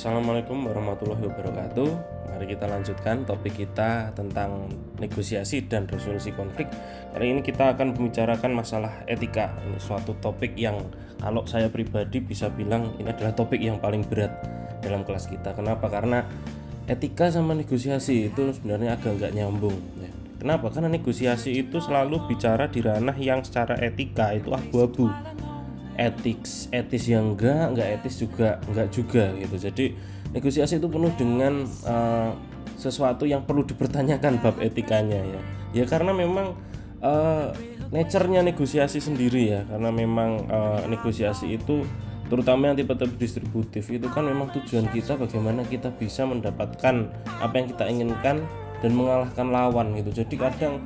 Assalamualaikum warahmatullahi wabarakatuh. Mari kita lanjutkan topik kita tentang negosiasi dan resolusi konflik. Kali ini kita akan membicarakan masalah etika. Ini suatu topik yang kalau saya pribadi bisa bilang ini adalah topik yang paling berat dalam kelas kita. Kenapa? Karena etika sama negosiasi itu sebenarnya agak nggak nyambung ya. Kenapa? Karena negosiasi itu selalu bicara di ranah yang secara etika itu abu-abu. Etis yang enggak etis juga enggak juga gitu. Jadi negosiasi itu penuh dengan sesuatu yang perlu dipertanyakan bab etikanya ya karena memang nature-nya negosiasi sendiri ya, karena memang negosiasi itu terutama yang tipe-tipe distributif itu kan memang tujuan kita bagaimana kita bisa mendapatkan apa yang kita inginkan dan mengalahkan lawan gitu. Jadi kadang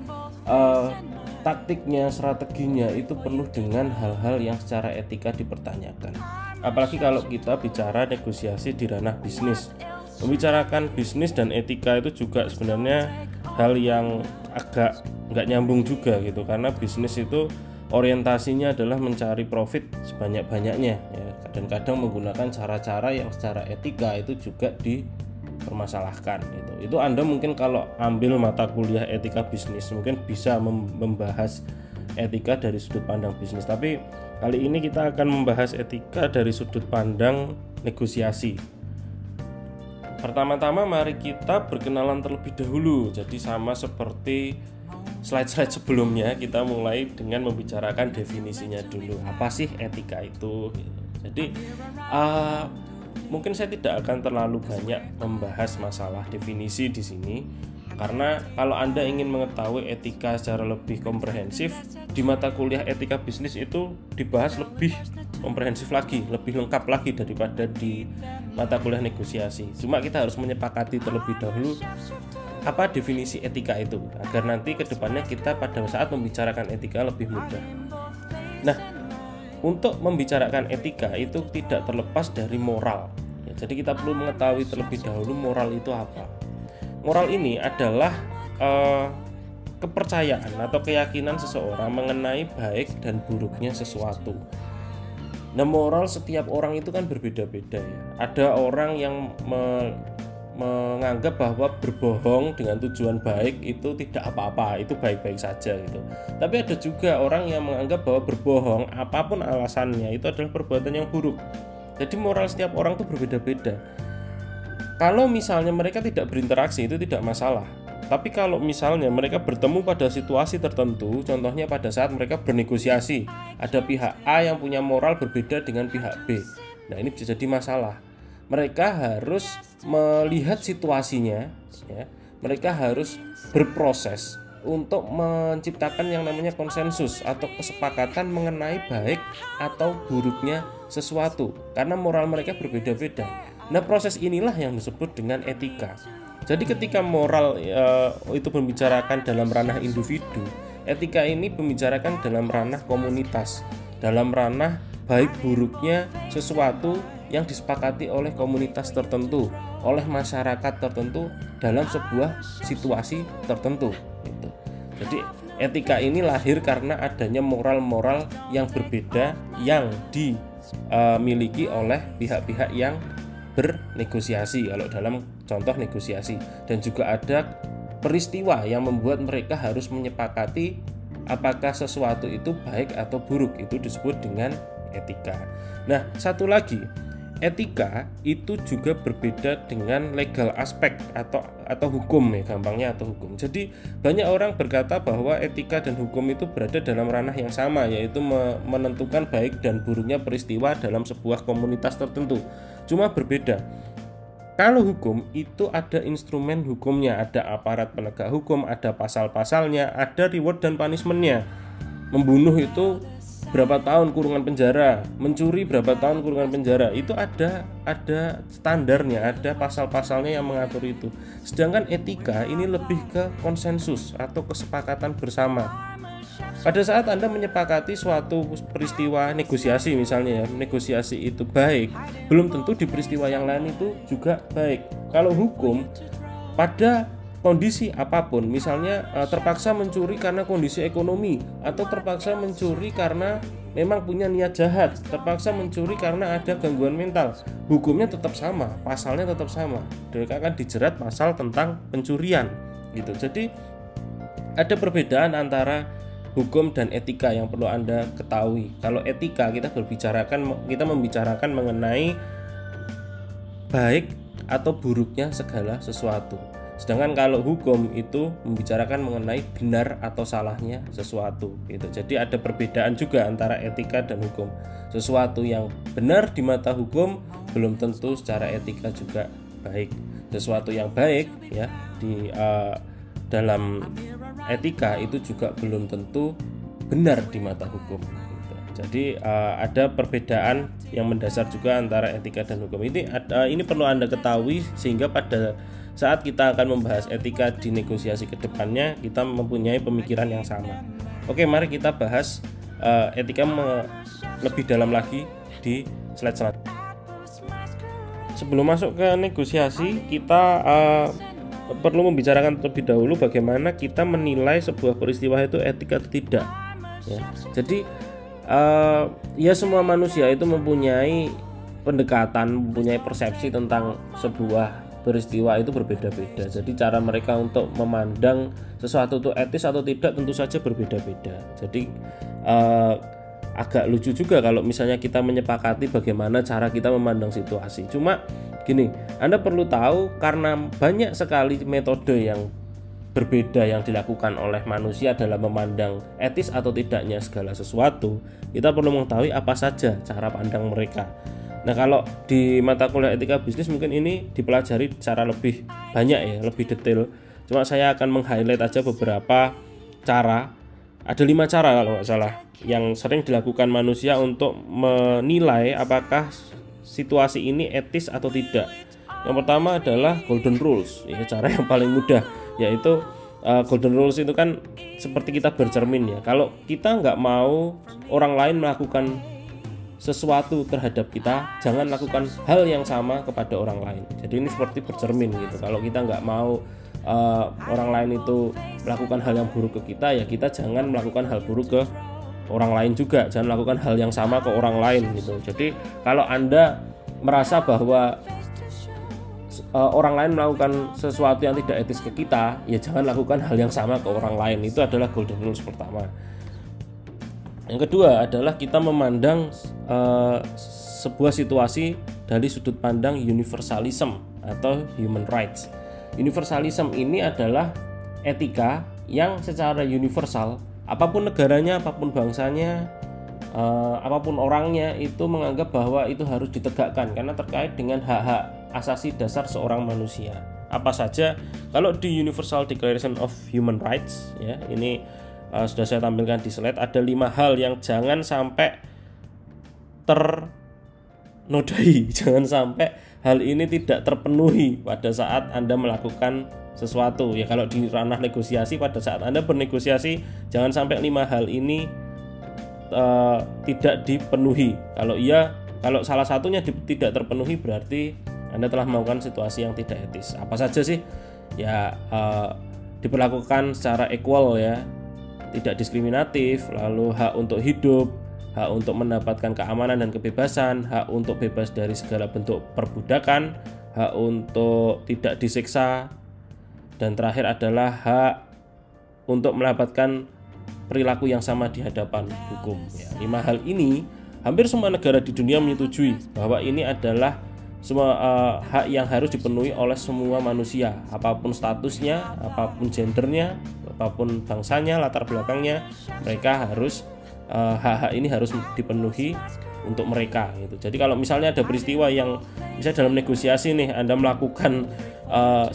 taktiknya, strateginya itu penuh dengan hal-hal yang secara etika dipertanyakan. Apalagi kalau kita bicara negosiasi di ranah bisnis. Membicarakan bisnis dan etika itu juga sebenarnya hal yang agak nggak nyambung juga gitu, karena bisnis itu orientasinya adalah mencari profit sebanyak-banyaknya ya, dan kadang menggunakan cara-cara yang secara etika itu juga dipermasalahkan gitu. Itu Anda mungkin kalau ambil mata kuliah etika bisnis mungkin bisa membahas etika dari sudut pandang bisnis, tapi kali ini kita akan membahas etika dari sudut pandang negosiasi. Pertama-tama mari kita berkenalan terlebih dahulu. Jadi sama seperti slide-slide sebelumnya, kita mulai dengan membicarakan definisinya dulu. Apa sih etika itu? Jadi mungkin saya tidak akan terlalu banyak membahas masalah definisi di sini, karena kalau Anda ingin mengetahui etika secara lebih komprehensif, di mata kuliah etika bisnis itu dibahas lebih komprehensif lagi, lebih lengkap lagi daripada di mata kuliah negosiasi. Cuma kita harus menyepakati terlebih dahulu apa definisi etika itu, agar nanti ke depannya kita pada saat membicarakan etika lebih mudah. Nah, untuk membicarakan etika itu tidak terlepas dari moral ya, jadi kita perlu mengetahui terlebih dahulu moral itu apa. Moral ini adalah kepercayaan atau keyakinan seseorang mengenai baik dan buruknya sesuatu. Nah, moral setiap orang itu kan berbeda-beda ya. Ada orang yang menganggap bahwa berbohong dengan tujuan baik itu tidak apa-apa, itu baik-baik saja gitu. Tapi ada juga orang yang menganggap bahwa berbohong apapun alasannya itu adalah perbuatan yang buruk. Jadi moral setiap orang itu berbeda-beda. Kalau misalnya mereka tidak berinteraksi itu tidak masalah. Tapi kalau misalnya mereka bertemu pada situasi tertentu, contohnya pada saat mereka bernegosiasi, ada pihak A yang punya moral berbeda dengan pihak B. Nah, ini bisa jadi masalah. Mereka harus melihat situasinya ya. Mereka harus berproses untuk menciptakan yang namanya konsensus atau kesepakatan mengenai baik atau buruknya sesuatu, karena moral mereka berbeda-beda. Nah, proses inilah yang disebut dengan etika. Jadi ketika moral itu membicarakan dalam ranah individu, etika ini membicarakan dalam ranah komunitas, dalam ranah baik buruknya sesuatu yang disepakati oleh komunitas tertentu, oleh masyarakat tertentu dalam sebuah situasi tertentu gitu. Jadi etika ini lahir karena adanya moral-moral yang berbeda yang dimiliki oleh pihak-pihak yang bernegosiasi kalau dalam contoh negosiasi, dan juga ada peristiwa yang membuat mereka harus menyepakati apakah sesuatu itu baik atau buruk, itu disebut dengan etika. Nah, satu lagi, etika itu juga berbeda dengan legal aspek atau hukum ya, gampangnya atau hukum. Jadi banyak orang berkata bahwa etika dan hukum itu berada dalam ranah yang sama, yaitu menentukan baik dan buruknya peristiwa dalam sebuah komunitas tertentu. Cuma berbeda. Kalau hukum itu ada instrumen hukumnya, ada aparat penegak hukum, ada pasal-pasalnya, ada reward dan punishment-nya. Membunuh itu berapa tahun kurungan penjara, mencuri berapa tahun kurungan penjara, itu ada standarnya, ada pasal-pasalnya yang mengatur itu. Sedangkan etika ini lebih ke konsensus atau kesepakatan bersama. Pada saat Anda menyepakati suatu peristiwa negosiasi misalnya ya, negosiasi itu baik, belum tentu di peristiwa yang lain itu juga baik. Kalau hukum, pada kondisi apapun, misalnya terpaksa mencuri karena kondisi ekonomi, atau terpaksa mencuri karena memang punya niat jahat, terpaksa mencuri karena ada gangguan mental, hukumnya tetap sama, pasalnya tetap sama. Mereka akan dijerat pasal tentang pencurian gitu. Jadi ada perbedaan antara hukum dan etika yang perlu Anda ketahui. Kalau etika kita membicarakan mengenai baik atau buruknya segala sesuatu. Sedangkan kalau hukum itu membicarakan mengenai benar atau salahnya sesuatu gitu. Jadi ada perbedaan juga antara etika dan hukum. Sesuatu yang benar di mata hukum belum tentu secara etika juga baik. Sesuatu yang baik ya di dalam etika itu juga belum tentu benar di mata hukum gitu. Jadi ada perbedaan yang mendasar juga antara etika dan hukum. Ini perlu Anda ketahui sehingga pada saat kita akan membahas etika di negosiasi ke depannya kita mempunyai pemikiran yang sama. Oke, mari kita bahas etika lebih dalam lagi di slide selanjutnya. Sebelum masuk ke negosiasi, kita perlu membicarakan terlebih dahulu bagaimana kita menilai sebuah peristiwa itu etik atau tidak. Ya. Jadi ya semua manusia itu mempunyai pendekatan, mempunyai persepsi tentang sebuah peristiwa itu berbeda-beda. Jadi cara mereka untuk memandang sesuatu itu etis atau tidak tentu saja berbeda-beda. Jadi agak lucu juga kalau misalnya kita menyepakati bagaimana cara kita memandang situasi. Cuma gini, Anda perlu tahu karena banyak sekali metode yang berbeda yang dilakukan oleh manusia dalam memandang etis atau tidaknya segala sesuatu, kita perlu mengetahui apa saja cara pandang mereka. Nah, kalau di mata kuliah etika bisnis mungkin ini dipelajari secara lebih banyak ya, lebih detail. Cuma saya akan meng-highlight aja beberapa cara. Ada 5 cara kalau nggak salah yang sering dilakukan manusia untuk menilai apakah situasi ini etis atau tidak. Yang pertama adalah golden rules, ya, cara yang paling mudah, yaitu golden rules itu kan seperti kita bercermin ya. Kalau kita nggak mau orang lain melakukan sesuatu terhadap kita, jangan lakukan hal yang sama kepada orang lain. Jadi ini seperti bercermin gitu. Kalau kita nggak mau orang lain itu melakukan hal yang buruk ke kita, ya kita jangan melakukan hal buruk ke orang lain juga. Jangan melakukan hal yang sama ke orang lain gitu. Jadi kalau Anda merasa bahwa orang lain melakukan sesuatu yang tidak etis ke kita, ya jangan lakukan hal yang sama ke orang lain. Itu adalah golden rules pertama. Yang kedua adalah kita memandang sebuah situasi dari sudut pandang universalism atau human rights. Universalism ini adalah etika yang secara universal, apapun negaranya, apapun bangsanya, apapun orangnya, itu menganggap bahwa itu harus ditegakkan karena terkait dengan hak-hak asasi dasar seorang manusia. Apa saja? Kalau di Universal Declaration of Human Rights, ya ini sudah saya tampilkan di slide, ada 5 hal yang jangan sampai ternodai, jangan sampai hal ini tidak terpenuhi pada saat Anda melakukan sesuatu. Ya kalau di ranah negosiasi, pada saat Anda bernegosiasi, jangan sampai 5 hal ini tidak dipenuhi. Kalau salah satunya tidak terpenuhi, berarti Anda telah melakukan situasi yang tidak etis. Apa saja sih? Ya diperlakukan secara equal ya, tidak diskriminatif, lalu hak untuk hidup, hak untuk mendapatkan keamanan dan kebebasan, hak untuk bebas dari segala bentuk perbudakan, hak untuk tidak disiksa, dan terakhir adalah hak untuk mendapatkan perilaku yang sama di hadapan hukum. Ya, 5 hal ini hampir semua negara di dunia menyetujui bahwa ini adalah semua hak yang harus dipenuhi oleh semua manusia, apapun statusnya, apapun gendernya, apapun bangsanya, latar belakangnya, mereka harus hak-hak ini harus dipenuhi untuk mereka gitu. Jadi kalau misalnya ada peristiwa yang misalnya dalam negosiasi nih Anda melakukan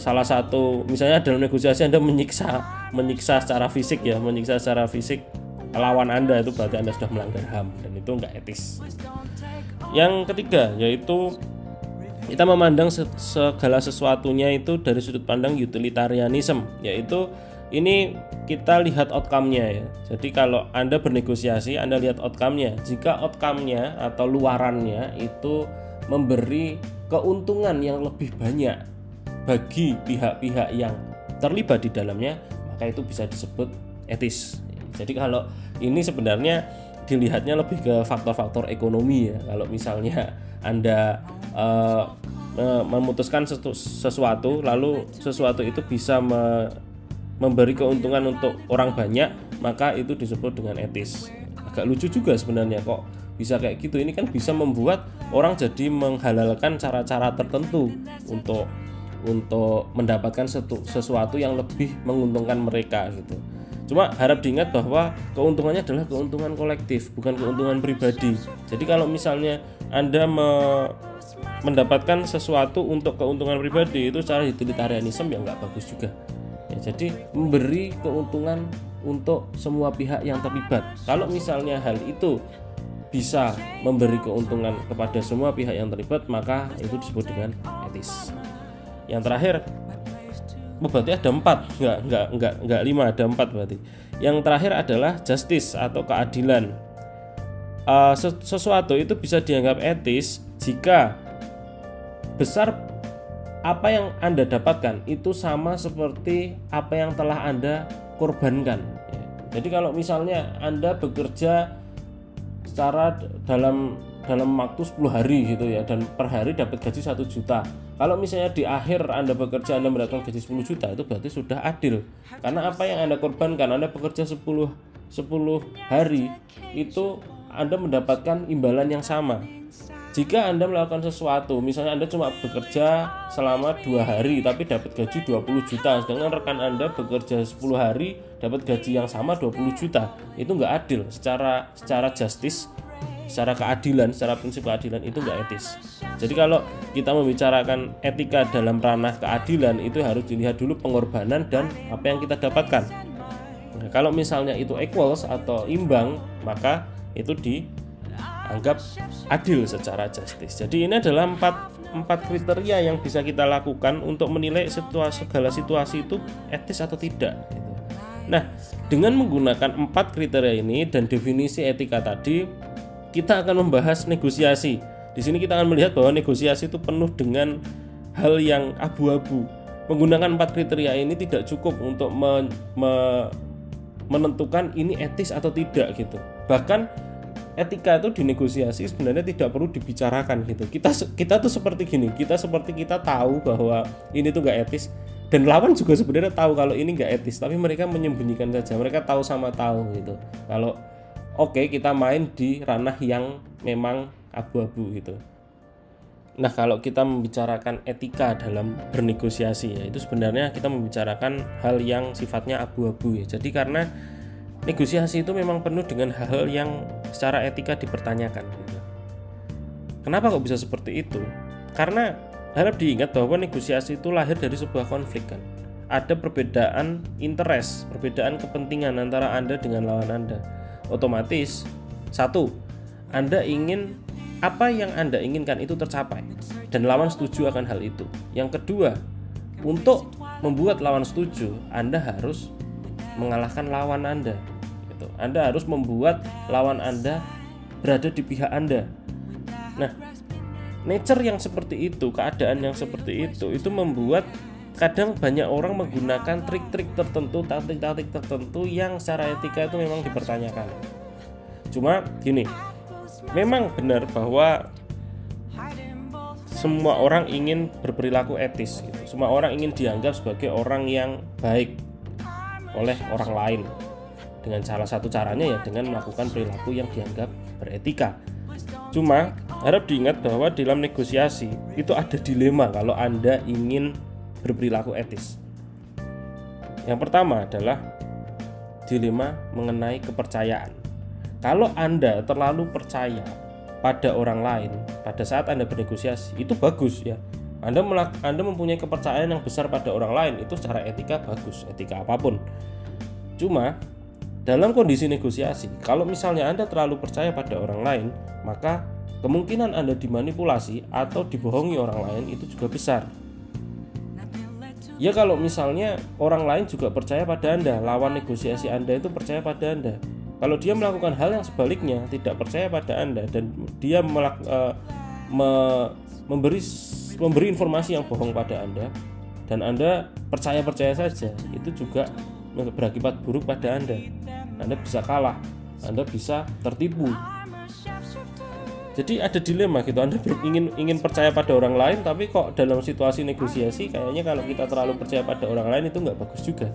salah satu, misalnya dalam negosiasi Anda menyiksa secara fisik ya, menyiksa secara fisik lawan Anda, itu berarti Anda sudah melanggar HAM dan itu enggak etis. Yang ketiga yaitu kita memandang segala sesuatunya itu dari sudut pandang utilitarianism, yaitu ini kita lihat outcome-nya ya. Jadi kalau Anda bernegosiasi, Anda lihat outcome-nya. Jika outcome-nya atau luarannya itu memberi keuntungan yang lebih banyak bagi pihak-pihak yang terlibat di dalamnya, maka itu bisa disebut etis. Jadi kalau ini sebenarnya dilihatnya lebih ke faktor-faktor ekonomi ya. Kalau misalnya Anda memutuskan sesuatu, lalu sesuatu itu bisa memberi keuntungan untuk orang banyak, maka itu disebut dengan etis. Agak lucu juga sebenarnya kok bisa kayak gitu. Ini kan bisa membuat orang jadi menghalalkan cara-cara tertentu untuk mendapatkan sesuatu yang lebih menguntungkan mereka gitu. Cuma harap diingat bahwa keuntungannya adalah keuntungan kolektif, bukan keuntungan pribadi. Jadi kalau misalnya Anda mendapatkan sesuatu untuk keuntungan pribadi, itu secara utilitarianisme ya nggak bagus juga ya. Jadi memberi keuntungan untuk semua pihak yang terlibat. Kalau misalnya hal itu bisa memberi keuntungan kepada semua pihak yang terlibat, maka itu disebut dengan etis. Yang terakhir, berarti ada 4, enggak 5, ada 4 berarti. Yang terakhir adalah justice atau keadilan. Sesuatu itu bisa dianggap etis jika besar apa yang Anda dapatkan itu sama seperti apa yang telah Anda korbankan. Jadi kalau misalnya Anda bekerja secara dalam waktu 10 hari gitu ya, dan per hari dapat gaji 1 juta. Kalau misalnya di akhir Anda bekerja Anda mendapatkan gaji 10 juta, itu berarti sudah adil. Karena apa yang Anda korbankan, Anda bekerja 10 hari, itu Anda mendapatkan imbalan yang sama. Jika Anda melakukan sesuatu, misalnya Anda cuma bekerja selama 2 hari tapi dapat gaji 20 juta, sedangkan rekan Anda bekerja 10 hari dapat gaji yang sama 20 juta, itu nggak adil. Secara justice, secara keadilan, secara prinsip keadilan itu nggak etis. Jadi kalau kita membicarakan etika dalam ranah keadilan, itu harus dilihat dulu pengorbanan dan apa yang kita dapatkan. Nah, kalau misalnya itu equals atau imbang, maka itu dianggap adil secara justice. Jadi ini adalah empat kriteria yang bisa kita lakukan untuk menilai segala situasi itu etis atau tidak. Nah, dengan menggunakan 4 kriteria ini dan definisi etika tadi, kita akan membahas negosiasi. Di sini kita akan melihat bahwa negosiasi itu penuh dengan hal yang abu-abu. Menggunakan 4 kriteria ini tidak cukup untuk menentukan ini etis atau tidak gitu. Bahkan etika itu di negosiasi sebenarnya tidak perlu dibicarakan gitu. Kita tuh seperti gini, kita tahu bahwa ini tuh nggak etis, dan lawan juga sebenarnya tahu kalau ini nggak etis, tapi mereka menyembunyikan saja. Mereka tahu sama tahu gitu. Kalau oke, kita main di ranah yang memang abu-abu gitu. Nah, kalau kita membicarakan etika dalam bernegosiasi ya, itu sebenarnya kita membicarakan hal yang sifatnya abu-abu ya. Jadi karena negosiasi itu memang penuh dengan hal-hal yang secara etika dipertanyakan gitu. Kenapa kok bisa seperti itu? Karena harap diingat bahwa negosiasi itu lahir dari sebuah konflik kan. Ada perbedaan interest, perbedaan kepentingan antara Anda dengan lawan Anda. Otomatis, satu, Anda ingin apa yang Anda inginkan itu tercapai dan lawan setuju akan hal itu. Yang kedua, untuk membuat lawan setuju, Anda harus mengalahkan lawan Anda gitu. Anda harus membuat lawan Anda berada di pihak Anda. Nah, nature yang seperti itu, keadaan yang seperti itu membuat kadang banyak orang menggunakan trik-trik tertentu, taktik-taktik tertentu yang secara etika itu memang dipertanyakan. Cuma gini, memang benar bahwa semua orang ingin berperilaku etis gitu. Semua orang ingin dianggap sebagai orang yang baik oleh orang lain. Dengan salah satu caranya ya dengan melakukan perilaku yang dianggap beretika. Cuma harap diingat bahwa dalam negosiasi itu ada dilema kalau Anda ingin berperilaku etis. Yang pertama adalah dilema mengenai kepercayaan. Kalau Anda terlalu percaya pada orang lain pada saat Anda bernegosiasi, itu bagus ya. Anda mempunyai kepercayaan yang besar pada orang lain, itu secara etika bagus, etika apapun. Cuma dalam kondisi negosiasi, kalau misalnya Anda terlalu percaya pada orang lain, maka kemungkinan Anda dimanipulasi atau dibohongi orang lain itu juga besar. Ya kalau misalnya orang lain juga percaya pada Anda, lawan negosiasi Anda itu percaya pada Anda. Kalau dia melakukan hal yang sebaliknya, tidak percaya pada Anda, dan dia memberi informasi yang bohong pada Anda, dan Anda percaya saja, itu juga berakibat buruk pada Anda. Anda bisa kalah, Anda bisa tertipu. Jadi ada dilema gitu, Anda ingin percaya pada orang lain, tapi kok dalam situasi negosiasi kayaknya kalau kita terlalu percaya pada orang lain itu nggak bagus juga.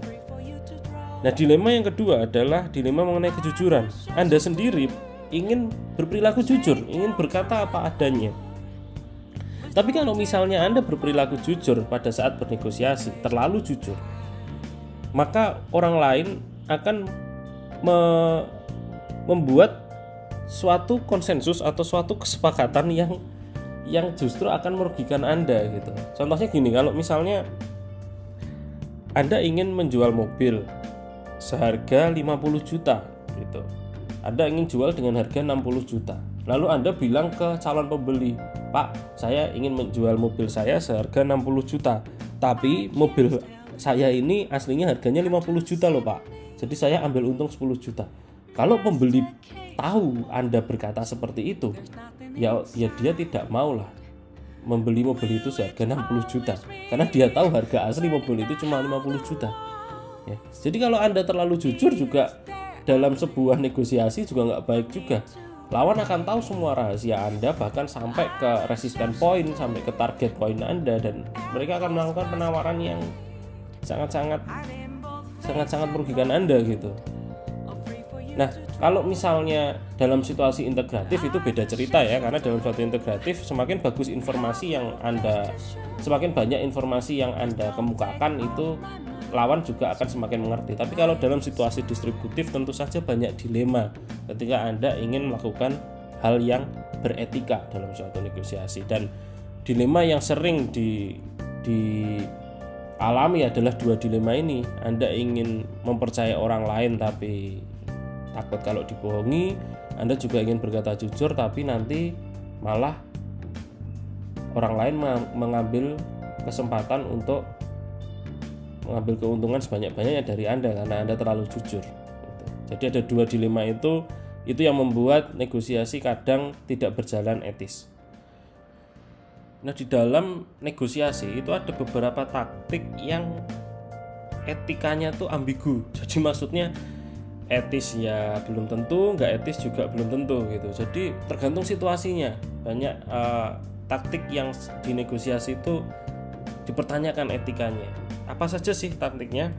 Nah, dilema yang kedua adalah dilema mengenai kejujuran. Anda sendiri ingin berperilaku jujur, ingin berkata apa adanya. Tapi kalau misalnya Anda berperilaku jujur pada saat bernegosiasi, terlalu jujur, maka orang lain akan membuat suatu konsensus atau suatu kesepakatan yang justru akan merugikan Anda gitu. Contohnya gini, kalau misalnya Anda ingin menjual mobil seharga 50 juta gitu. Anda ingin jual dengan harga 60 juta. Lalu Anda bilang ke calon pembeli, "Pak, saya ingin menjual mobil saya seharga 60 juta. Tapi mobil saya ini aslinya harganya 50 juta loh, Pak. Jadi saya ambil untung 10 juta." Kalau pembeli tahu Anda berkata seperti itu, ya dia tidak mau lah membeli mobil itu seharga 60 juta. Karena dia tahu harga asli mobil itu cuma 50 juta. Ya. Jadi kalau Anda terlalu jujur juga dalam sebuah negosiasi juga nggak baik juga. Lawan akan tahu semua rahasia Anda, bahkan sampai ke resisten point, sampai ke target point Anda, dan mereka akan melakukan penawaran yang sangat-sangat merugikan Anda gitu. Nah, kalau misalnya dalam situasi integratif itu beda cerita ya, karena dalam suatu integratif semakin bagus informasi yang semakin banyak informasi yang Anda kemukakan, itu lawan juga akan semakin mengerti. Tapi kalau dalam situasi distributif tentu saja banyak dilema ketika Anda ingin melakukan hal yang beretika dalam suatu negosiasi. Dan dilema yang sering dialami adalah dua dilema ini. Anda ingin mempercayai orang lain tapi takut kalau dibohongi. Anda juga ingin berkata jujur tapi nanti malah orang lain mengambil kesempatan untuk mengambil keuntungan sebanyak-banyaknya dari Anda karena Anda terlalu jujur. Jadi ada dua dilema itu yang membuat negosiasi kadang tidak berjalan etis. Nah, di dalam negosiasi itu ada beberapa taktik yang etikanya tuh ambigu. Jadi maksudnya etis ya belum tentu, nggak etis juga belum tentu gitu. Jadi tergantung situasinya. Banyak taktik yang di negosiasi itu dipertanyakan etikanya. Apa saja sih taktiknya?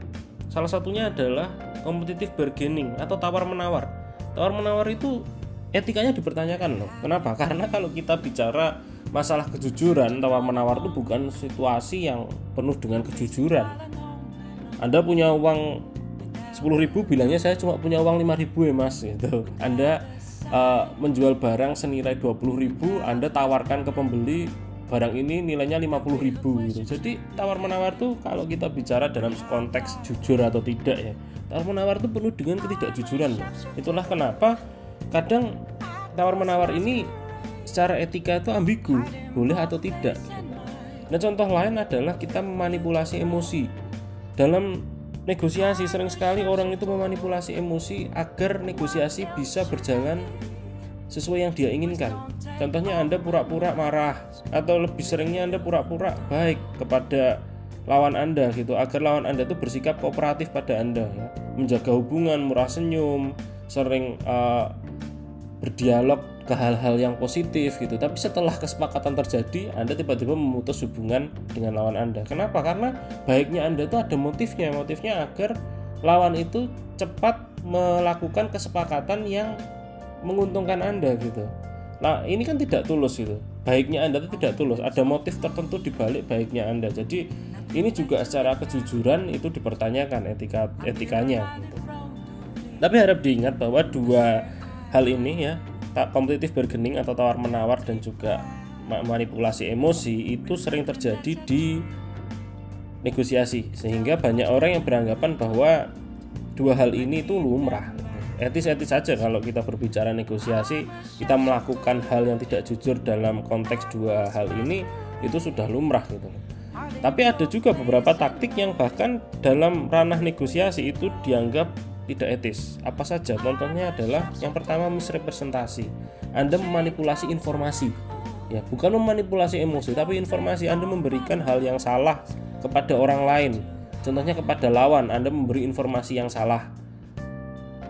Salah satunya adalah competitive bargaining atau tawar-menawar. Tawar-menawar itu etikanya dipertanyakan loh. Kenapa? Karena kalau kita bicara masalah kejujuran, tawar-menawar itu bukan situasi yang penuh dengan kejujuran. Anda punya uang 10.000, bilangnya saya cuma punya uang 5.000 ya mas gitu. Anda menjual barang senilai 20.000, Anda tawarkan ke pembeli barang ini nilainya 50.000 gitu. Jadi tawar-menawar tuh kalau kita bicara dalam konteks jujur atau tidak ya, tawar-menawar itu penuh dengan ketidakjujuran. Itulah kenapa kadang tawar-menawar ini secara etika itu ambigu, boleh atau tidak. Nah, contoh lain adalah kita memanipulasi emosi. Dalam negosiasi sering sekali orang itu memanipulasi emosi agar negosiasi bisa berjalan sesuai yang dia inginkan. Contohnya Anda pura-pura marah, atau lebih seringnya Anda pura-pura baik kepada lawan Anda gitu, agar lawan Anda itu bersikap kooperatif pada Anda ya. Menjaga hubungan, murah senyum, sering berdialog ke hal-hal yang positif gitu. Tapi setelah kesepakatan terjadi, Anda tiba-tiba memutus hubungan dengan lawan Anda. Kenapa? Karena baiknya Anda itu ada motifnya agar lawan itu cepat melakukan kesepakatan yang menguntungkan Anda gitu. Nah, ini kan tidak tulus gitu. Baiknya Anda itu tidak tulus, ada motif tertentu di balik baiknya Anda. Jadi ini juga secara kejujuran itu dipertanyakan etikanya gitu. Tapi harap diingat bahwa dua hal ini ya, competitive bargaining atau tawar-menawar dan juga manipulasi emosi itu sering terjadi di negosiasi, sehingga banyak orang yang beranggapan bahwa dua hal ini itu lumrah. Etis-etis saja kalau kita berbicara negosiasi, kita melakukan hal yang tidak jujur dalam konteks dua hal ini itu sudah lumrah gitu. Tapi ada juga beberapa taktik yang bahkan dalam ranah negosiasi itu dianggap tidak etis. Apa saja? Contohnya adalah yang pertama, misrepresentasi. Anda memanipulasi informasi. Ya, bukan memanipulasi emosi, tapi informasi. Anda memberikan hal yang salah kepada orang lain. Contohnya kepada lawan, Anda memberi informasi yang salah.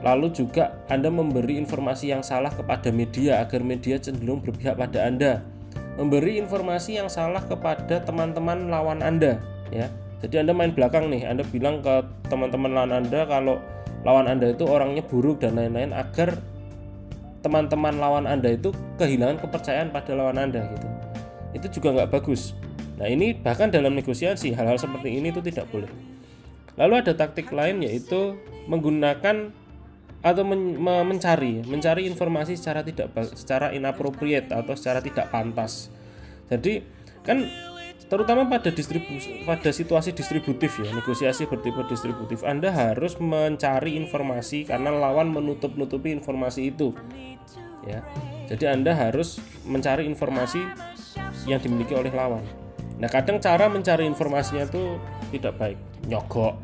Lalu juga Anda memberi informasi yang salah kepada media agar media cenderung berpihak pada Anda. Memberi informasi yang salah kepada teman-teman lawan Anda, ya. Jadi Anda main belakang nih, Anda bilang ke teman-teman lawan Anda kalau lawan Anda itu orangnya buruk dan lain-lain, agar teman-teman lawan Anda itu kehilangan kepercayaan pada lawan Anda gitu. Itu juga nggak bagus. Nah, ini bahkan dalam negosiasi hal-hal seperti ini itu tidak boleh. Lalu ada taktik lain, yaitu menggunakan atau mencari informasi secara inappropriate atau secara tidak pantas. Jadi kan terutama pada situasi distributif, ya, negosiasi bertipe distributif, Anda harus mencari informasi karena lawan menutup-nutupi informasi itu, ya. Jadi Anda harus mencari informasi yang dimiliki oleh lawan. Nah, kadang cara mencari informasinya itu tidak baik, nyogok,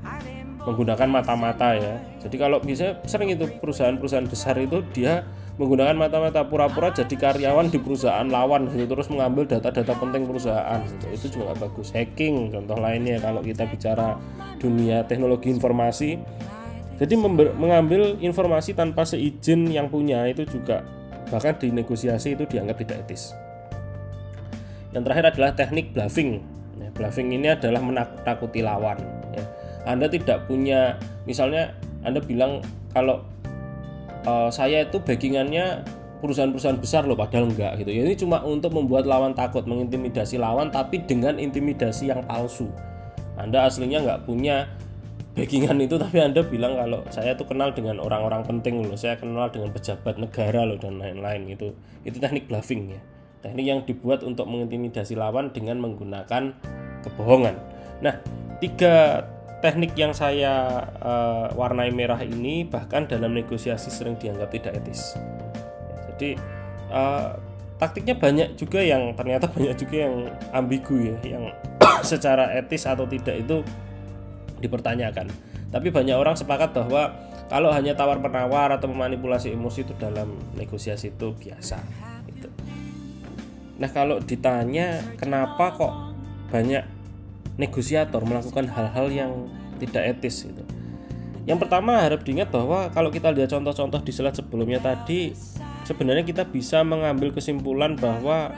menggunakan mata-mata, ya. Jadi kalau bisa sering itu perusahaan-perusahaan besar itu dia menggunakan mata-mata, pura-pura jadi karyawan di perusahaan lawan gitu, terus mengambil data-data penting perusahaan gitu. Itu juga nggak bagus. Hacking contoh lainnya kalau kita bicara dunia teknologi informasi. Jadi mengambil informasi tanpa seizin yang punya itu juga bahkan di negosiasi itu dianggap tidak etis. Yang terakhir adalah teknik bluffing. Bluffing ini adalah menakut-nakuti lawan, ya. Anda tidak punya, misalnya Anda bilang kalau saya itu backingannya perusahaan-perusahaan besar loh, padahal enggak gitu. Ini cuma untuk membuat lawan takut, mengintimidasi lawan, tapi dengan intimidasi yang palsu. Anda aslinya nggak punya backingan itu, tapi Anda bilang kalau saya tuh kenal dengan orang-orang penting loh, saya kenal dengan pejabat negara loh dan lain-lain. Itu teknik bluffing, ya. Teknik yang dibuat untuk mengintimidasi lawan dengan menggunakan kebohongan. Nah, 3 teknik yang saya warnai merah ini bahkan dalam negosiasi sering dianggap tidak etis. Jadi taktiknya banyak juga yang ternyata banyak juga yang ambigu, ya, yang secara etis atau tidak itu dipertanyakan. Tapi banyak orang sepakat bahwa kalau hanya tawar-menawar atau memanipulasi emosi itu dalam negosiasi itu biasa. Gitu. Nah, kalau ditanya kenapa kok banyak negosiator melakukan hal-hal yang tidak etis gitu. Yang pertama harap diingat bahwa kalau kita lihat contoh-contoh di slide sebelumnya tadi, sebenarnya kita bisa mengambil kesimpulan bahwa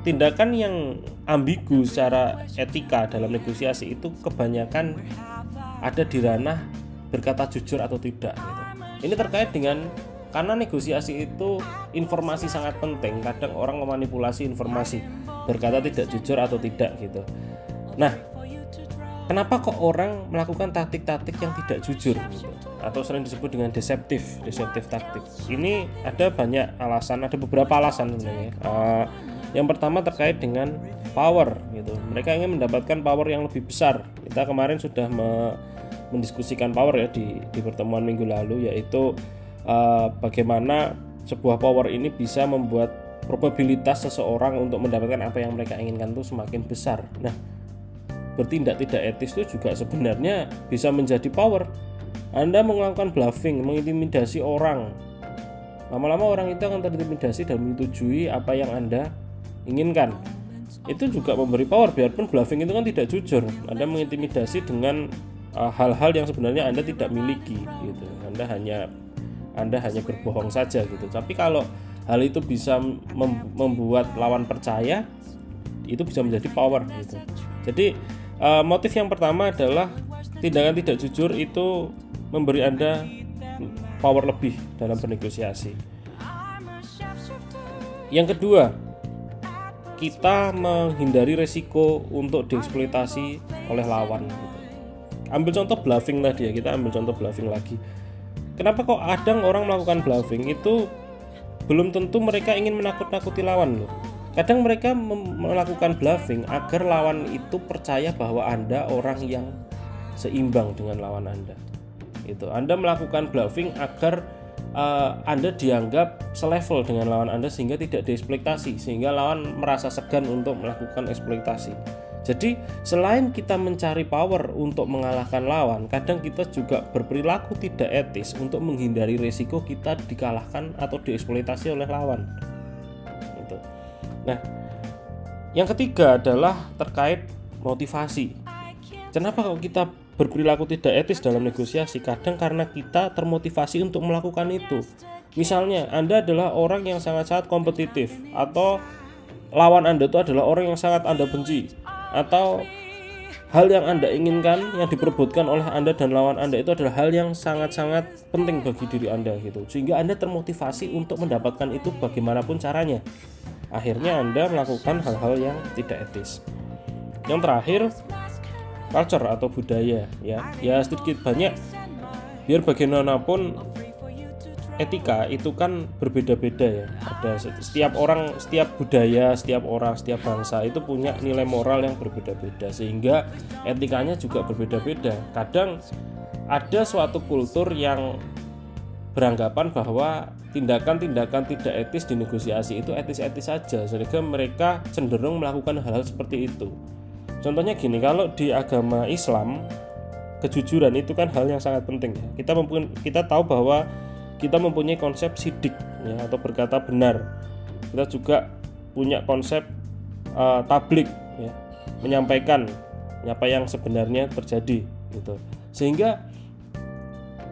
tindakan yang ambigu secara etika dalam negosiasi itu kebanyakan ada di ranah berkata jujur atau tidak gitu. Ini terkait dengan karena negosiasi itu informasi sangat penting, kadang orang memanipulasi informasi, berkata tidak jujur atau tidak gitu. Nah, kenapa kok orang melakukan taktik-taktik yang tidak jujur gitu? Atau sering disebut dengan deceptive taktik? Ini ada banyak alasan, ada beberapa alasan sebenarnya. Yang pertama terkait dengan power gitu. Mereka ingin mendapatkan power yang lebih besar. Kita kemarin sudah mendiskusikan power, ya, di pertemuan minggu lalu, yaitu bagaimana sebuah power ini bisa membuat probabilitas seseorang untuk mendapatkan apa yang mereka inginkan itu semakin besar. Nah, bertindak tidak etis itu juga sebenarnya bisa menjadi power. Anda melakukan bluffing, mengintimidasi orang, lama-lama orang itu akan terintimidasi dan menyetujui apa yang Anda inginkan. Itu juga memberi power, biarpun bluffing itu kan tidak jujur. Anda mengintimidasi dengan hal-hal yang sebenarnya Anda tidak miliki gitu. Anda hanya berbohong saja gitu. Tapi kalau hal itu bisa membuat lawan percaya, itu bisa menjadi power gitu. Jadi motif yang pertama adalah tindakan tidak jujur itu memberi Anda power lebih dalam bernegosiasi. Yang kedua, kita menghindari resiko untuk dieksploitasi oleh lawan gitu. Ambil contoh bluffing tadi, ya, kita ambil contoh bluffing lagi. Kenapa kok kadang orang melakukan bluffing itu belum tentu mereka ingin menakut-nakuti lawan loh. Kadang mereka melakukan bluffing agar lawan itu percaya bahwa Anda orang yang seimbang dengan lawan Anda. Itu Anda melakukan bluffing agar Anda dianggap selevel dengan lawan Anda sehingga tidak dieksploitasi, sehingga lawan merasa segan untuk melakukan eksploitasi. Jadi selain kita mencari power untuk mengalahkan lawan, kadang kita juga berperilaku tidak etis untuk menghindari risiko kita dikalahkan atau dieksploitasi oleh lawan. Gitu. Nah, yang ketiga adalah terkait motivasi. kenapa kalau kita berperilaku tidak etis dalam negosiasi? Kadang karena kita termotivasi untuk melakukan itu. Misalnya Anda adalah orang yang sangat-sangat kompetitif, atau lawan Anda itu adalah orang yang sangat Anda benci, atau hal yang Anda inginkan yang diperebutkan oleh Anda dan lawan Anda itu adalah hal yang sangat-sangat penting bagi diri Anda gitu. Sehingga Anda termotivasi untuk mendapatkan itu bagaimanapun caranya. Akhirnya Anda melakukan hal-hal yang tidak etis. Yang terakhir, culture atau budaya ya sedikit banyak, biar bagaimanapun etika itu kan berbeda-beda ya. Ada setiap orang, setiap budaya, setiap orang, setiap bangsa itu punya nilai moral yang berbeda-beda, sehingga etikanya juga berbeda-beda. Kadang ada suatu kultur yang beranggapan bahwa tindakan-tindakan tidak etis di negosiasi itu etis-etis saja, sehingga mereka cenderung melakukan hal-hal seperti itu. Contohnya gini, kalau di agama Islam kejujuran itu kan hal yang sangat penting ya. Kita tahu bahwa kita mempunyai konsep sidik ya, atau berkata benar. Kita juga punya konsep tablik ya, menyampaikan apa yang sebenarnya terjadi gitu. Sehingga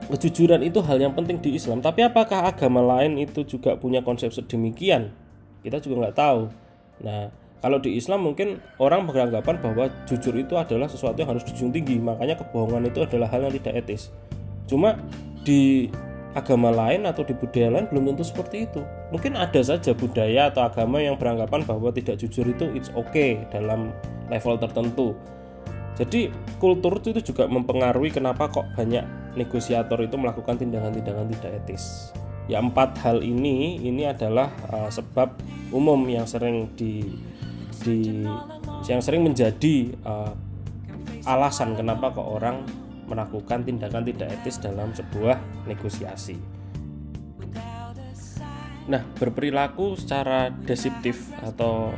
kejujuran itu hal yang penting di Islam. Tapi apakah agama lain itu juga punya konsep sedemikian? Kita juga nggak tahu. Nah, kalau di Islam mungkin orang beranggapan bahwa jujur itu adalah sesuatu yang harus dijunjung tinggi, makanya kebohongan itu adalah hal yang tidak etis. Cuma di agama lain atau di budaya lain belum tentu seperti itu. Mungkin ada saja budaya atau agama yang beranggapan bahwa tidak jujur itu it's okay dalam level tertentu. Jadi kultur itu juga mempengaruhi kenapa kok banyak negosiator itu melakukan tindakan-tindakan tidak etis. Ya, 4 hal ini adalah sebab umum yang sering yang sering menjadi alasan kenapa kok orang melakukan tindakan tidak etis dalam sebuah negosiasi. Nah, berperilaku secara deceptif atau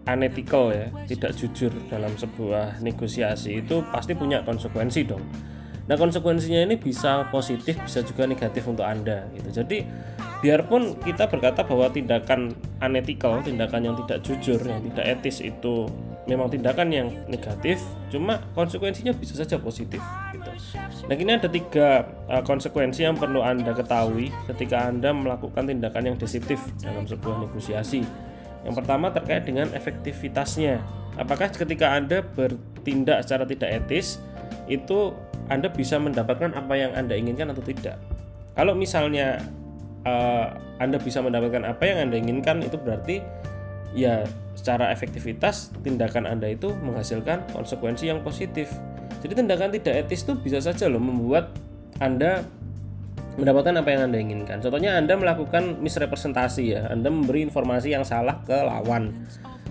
unethical ya, tidak jujur dalam sebuah negosiasi itu pasti punya konsekuensi dong. Nah, konsekuensinya ini bisa positif, bisa juga negatif untuk Anda gitu. Jadi biarpun kita berkata bahwa tindakan unethical, tindakan yang tidak jujur, yang tidak etis itu memang tindakan yang negatif, cuma konsekuensinya bisa saja positif gitu. Nah, ini ada 3 konsekuensi yang perlu Anda ketahui ketika Anda melakukan tindakan yang deceptif dalam sebuah negosiasi. Yang pertama terkait dengan efektivitasnya. Apakah ketika Anda bertindak secara tidak etis itu Anda bisa mendapatkan apa yang Anda inginkan atau tidak? Kalau misalnya Anda bisa mendapatkan apa yang Anda inginkan, itu berarti ya secara efektivitas tindakan Anda itu menghasilkan konsekuensi yang positif. Jadi tindakan tidak etis itu bisa saja loh membuat Anda mendapatkan apa yang Anda inginkan. Contohnya Anda melakukan misrepresentasi ya, Anda memberi informasi yang salah ke lawan.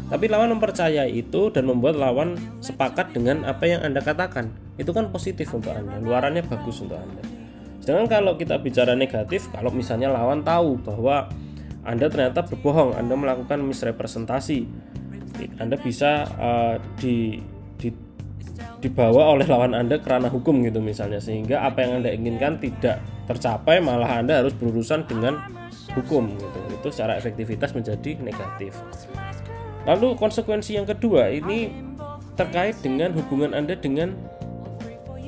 Tapi lawan mempercayai itu dan membuat lawan sepakat dengan apa yang Anda katakan. Itu kan positif untuk Anda, luarannya bagus untuk Anda. Sedangkan kalau kita bicara negatif, kalau misalnya lawan tahu bahwa Anda ternyata berbohong, Anda melakukan misrepresentasi, Anda bisa dibawa oleh lawan Anda ke ranah hukum gitu misalnya, sehingga apa yang Anda inginkan tidak tercapai, malah Anda harus berurusan dengan hukum gitu. Itu secara efektivitas menjadi negatif. Lalu konsekuensi yang kedua ini terkait dengan hubungan Anda dengan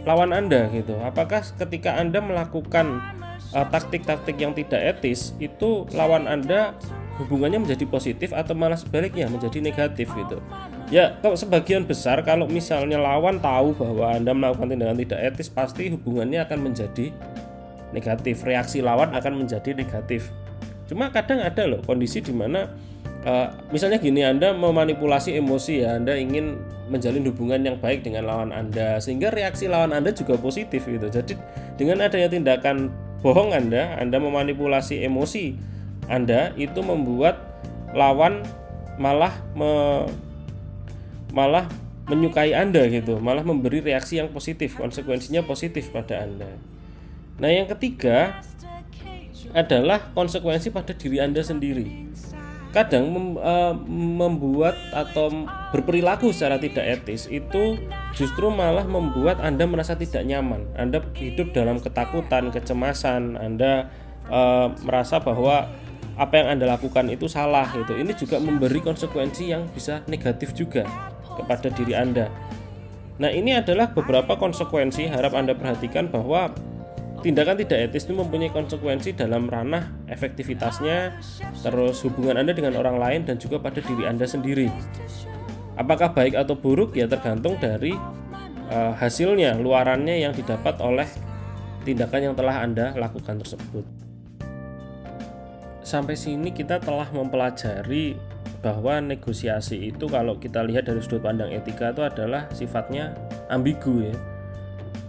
lawan Anda gitu. Apakah ketika Anda melakukan taktik-taktik yang tidak etis itu lawan Anda hubungannya menjadi positif atau malah sebaliknya menjadi negatif gitu? Ya, kalau sebagian besar kalau misalnya lawan tahu bahwa Anda melakukan tindakan tidak etis, pasti hubungannya akan menjadi negatif. Reaksi lawan akan menjadi negatif. Cuma kadang ada loh kondisi di mana misalnya gini, Anda memanipulasi emosi ya, Anda ingin menjalin hubungan yang baik dengan lawan Anda, sehingga reaksi lawan Anda juga positif gitu. Jadi dengan adanya tindakan bohong Anda memanipulasi emosi Anda, itu membuat lawan malah menyukai Anda gitu, malah memberi reaksi yang positif, konsekuensinya positif pada Anda. Nah, yang ketiga adalah konsekuensi pada diri Anda sendiri. Kadang membuat atau berperilaku secara tidak etis itu justru malah membuat Anda merasa tidak nyaman. Anda hidup dalam ketakutan, kecemasan, Anda merasa bahwa apa yang Anda lakukan itu salah gitu. Ini juga memberi konsekuensi yang bisa negatif juga kepada diri Anda. Nah, ini adalah beberapa konsekuensi. Harap Anda perhatikan bahwa tindakan tidak etis itu mempunyai konsekuensi dalam ranah efektivitasnya, terus hubungan Anda dengan orang lain, dan juga pada diri Anda sendiri. Apakah baik atau buruk ya tergantung dari hasilnya, luarannya yang didapat oleh tindakan yang telah Anda lakukan tersebut. Sampai sini kita telah mempelajari bahwa negosiasi itu kalau kita lihat dari sudut pandang etika itu adalah sifatnya ambigu ya.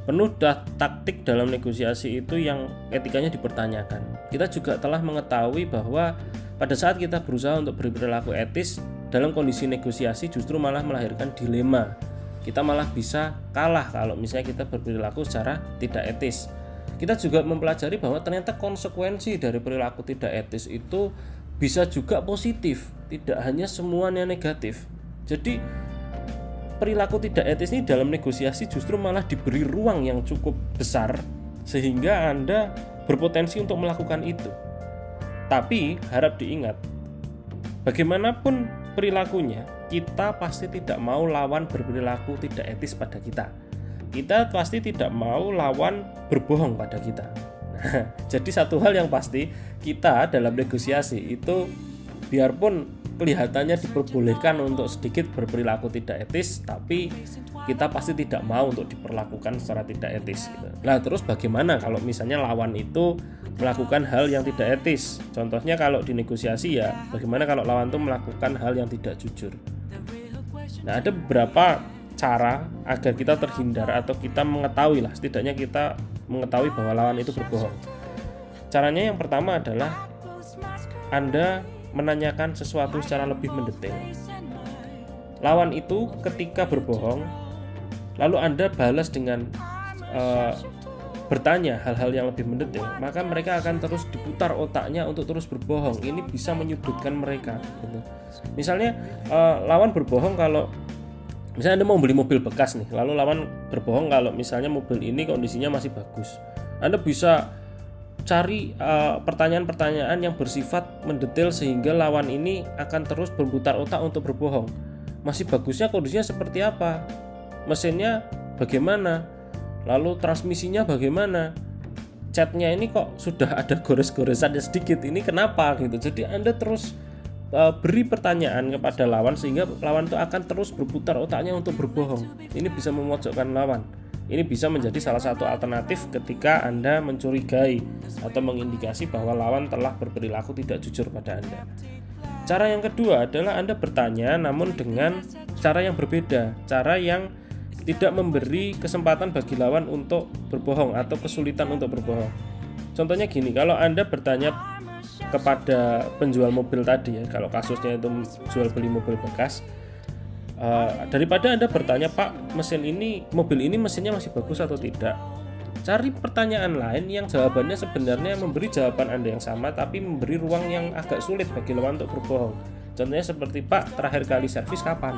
Penuh taktik dalam negosiasi itu yang etikanya dipertanyakan. Kita juga telah mengetahui bahwa pada saat kita berusaha untuk berperilaku etis dalam kondisi negosiasi justru malah melahirkan dilema. Kita malah bisa kalah kalau misalnya kita berperilaku secara tidak etis. Kita juga mempelajari bahwa ternyata konsekuensi dari perilaku tidak etis itu bisa juga positif, tidak hanya semuanya negatif. Jadi perilaku tidak etis ini dalam negosiasi justru malah diberi ruang yang cukup besar sehingga Anda berpotensi untuk melakukan itu. Tapi harap diingat, bagaimanapun perilakunya, kita pasti tidak mau lawan berperilaku tidak etis pada kita. Kita pasti tidak mau lawan berbohong pada kita. Nah, jadi satu hal yang pasti, kita dalam negosiasi itu biarpun kelihatannya diperbolehkan untuk sedikit berperilaku tidak etis, tapi kita pasti tidak mau untuk diperlakukan secara tidak etis gitu. Nah, terus bagaimana kalau misalnya lawan itu melakukan hal yang tidak etis? Contohnya kalau di negosiasi ya, bagaimana kalau lawan itu melakukan hal yang tidak jujur? Nah, ada beberapa cara agar kita terhindar atau kita mengetahui lah, setidaknya kita mengetahui bahwa lawan itu berbohong. Caranya yang pertama adalah Anda menanyakan sesuatu secara lebih mendetail. Lawan itu ketika berbohong, lalu Anda balas dengan bertanya hal-hal yang lebih mendetail, maka mereka akan terus diputar otaknya untuk terus berbohong. Ini bisa menyudutkan mereka gitu. Misalnya lawan berbohong kalau misalnya Anda mau beli mobil bekas nih, lalu lawan berbohong kalau misalnya mobil ini kondisinya masih bagus. Anda bisa cari pertanyaan-pertanyaan yang bersifat mendetail sehingga lawan ini akan terus berputar otak untuk berbohong. Masih bagusnya kondisinya seperti apa? Mesinnya bagaimana? Lalu transmisinya bagaimana? Catnya ini kok sudah ada gores-goresan sedikit, ini kenapa gitu. Jadi Anda terus beri pertanyaan kepada lawan sehingga lawan itu akan terus berputar otaknya untuk berbohong. Ini bisa memojokkan lawan. Ini bisa menjadi salah satu alternatif ketika Anda mencurigai atau mengindikasi bahwa lawan telah berperilaku tidak jujur pada Anda. Cara yang kedua adalah Anda bertanya namun dengan cara yang berbeda, cara yang tidak memberi kesempatan bagi lawan untuk berbohong atau kesulitan untuk berbohong. Contohnya gini, kalau Anda bertanya kepada penjual mobil tadi ya, kalau kasusnya itu jual beli mobil bekas, daripada Anda bertanya, Pak, mobil ini mesinnya masih bagus atau tidak, cari pertanyaan lain yang jawabannya sebenarnya memberi jawaban Anda yang sama tapi memberi ruang yang agak sulit bagi lawan untuk berbohong. Contohnya seperti, Pak, terakhir kali servis kapan?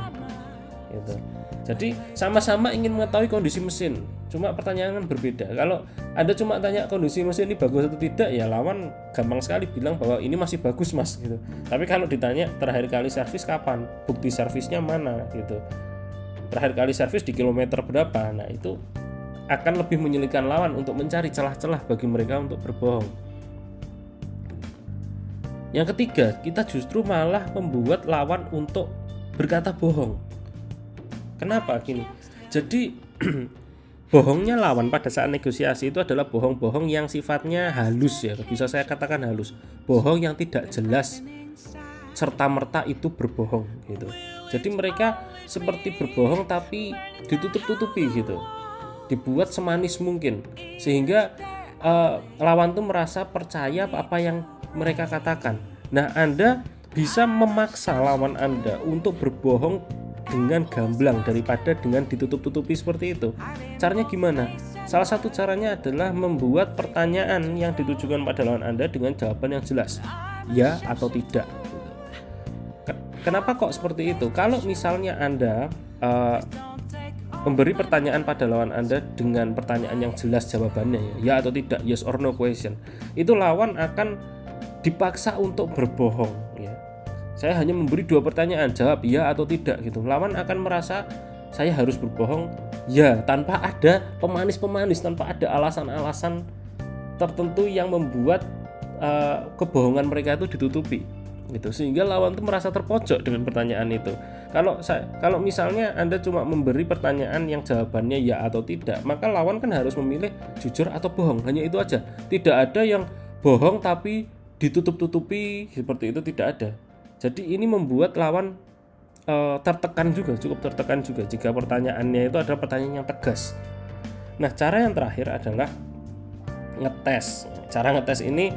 Gitu. Jadi sama-sama ingin mengetahui kondisi mesin, cuma pertanyaan berbeda. Kalau Anda cuma tanya kondisi mesin ini bagus atau tidak, ya lawan gampang sekali bilang bahwa ini masih bagus mas gitu. Tapi kalau ditanya terakhir kali servis kapan, bukti servisnya mana gitu, terakhir kali servis di kilometer berapa, nah itu akan lebih menyulitkan lawan untuk mencari celah-celah bagi mereka untuk berbohong. Yang ketiga, kita justru malah membuat lawan untuk berkata bohong. Kenapa gini? Jadi bohongnya lawan pada saat negosiasi itu adalah bohong-bohong yang sifatnya halus ya, bisa saya katakan halus. Bohong yang tidak jelas serta-merta itu berbohong gitu. Jadi mereka seperti berbohong tapi ditutup-tutupi gitu. Dibuat semanis mungkin sehingga lawan tuh merasa percaya apa yang mereka katakan. Nah, Anda bisa memaksa lawan Anda untuk berbohong dengan gamblang daripada dengan ditutup-tutupi seperti itu. Caranya gimana? Salah satu caranya adalah membuat pertanyaan yang ditujukan pada lawan Anda dengan jawaban yang jelas, ya atau tidak. Kenapa kok seperti itu? Kalau misalnya Anda memberi pertanyaan pada lawan Anda dengan pertanyaan yang jelas jawabannya, ya atau tidak, yes or no question, itu lawan akan dipaksa untuk berbohong ya. Saya hanya memberi dua pertanyaan, jawab ya atau tidak gitu. Lawan akan merasa saya harus berbohong ya tanpa ada pemanis-pemanis, tanpa ada alasan-alasan tertentu yang membuat kebohongan mereka itu ditutupi gitu, sehingga lawan itu merasa terpojok dengan pertanyaan itu. Kalau misalnya Anda cuma memberi pertanyaan yang jawabannya ya atau tidak, maka lawan kan harus memilih jujur atau bohong, hanya itu aja. Tidak ada yang bohong tapi ditutup-tutupi seperti itu, tidak ada. Jadi ini membuat lawan tertekan juga, cukup tertekan juga jika pertanyaannya itu adalah pertanyaan yang tegas. Nah, cara yang terakhir adalah ngetes. Cara ngetes ini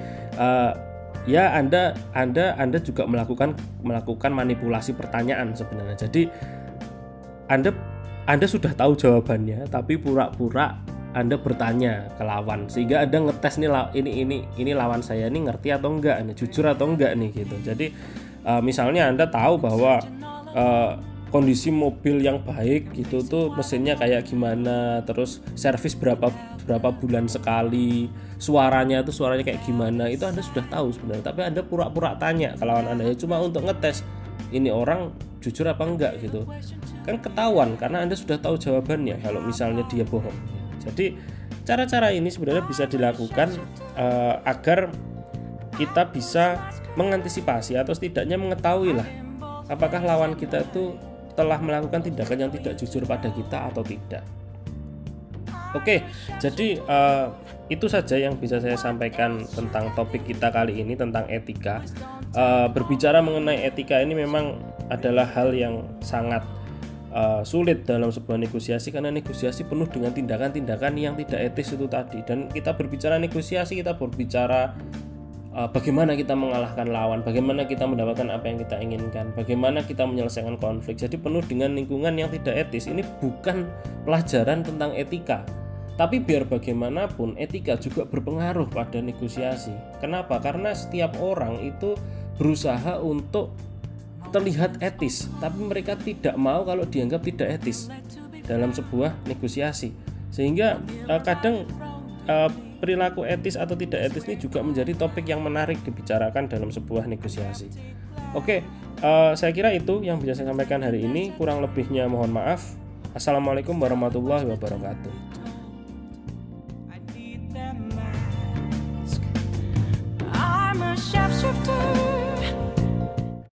ya Anda juga melakukan manipulasi pertanyaan sebenarnya. Jadi Anda sudah tahu jawabannya, tapi pura-pura Anda bertanya ke lawan, sehingga Anda ngetes nih ini lawan saya ini ngerti atau enggak, ini jujur atau enggak nih gitu. Jadi misalnya Anda tahu bahwa kondisi mobil yang baik gitu tuh mesinnya kayak gimana, terus servis berapa bulan sekali, suaranya kayak gimana, itu Anda sudah tahu sebenarnya, tapi Anda pura-pura tanya ke lawan Anda ya cuma untuk ngetes ini orang jujur apa enggak gitu. Kan ketahuan karena Anda sudah tahu jawabannya kalau misalnya dia bohong. Jadi cara-cara ini sebenarnya bisa dilakukan agar kita bisa mengantisipasi atau setidaknya mengetahui lah apakah lawan kita itu telah melakukan tindakan yang tidak jujur pada kita atau tidak. Oke, jadi itu saja yang bisa saya sampaikan tentang topik kita kali ini tentang etika. Berbicara mengenai etika ini memang adalah hal yang sangat sulit dalam sebuah negosiasi, karena negosiasi penuh dengan tindakan-tindakan yang tidak etis itu tadi. Dan kita berbicara negosiasi, kita berbicara bagaimana kita mengalahkan lawan, bagaimana kita mendapatkan apa yang kita inginkan, bagaimana kita menyelesaikan konflik. Jadi penuh dengan lingkungan yang tidak etis. Ini bukan pelajaran tentang etika, tapi biar bagaimanapun etika juga berpengaruh pada negosiasi. Kenapa? Karena setiap orang itu berusaha untuk terlihat etis, tapi mereka tidak mau kalau dianggap tidak etis dalam sebuah negosiasi. Sehingga kadang perilaku etis atau tidak etis ini juga menjadi topik yang menarik dibicarakan dalam sebuah negosiasi. Oke, saya kira itu yang bisa saya sampaikan hari ini. Kurang lebihnya mohon maaf. Assalamualaikum warahmatullahi wabarakatuh. I'm a chef.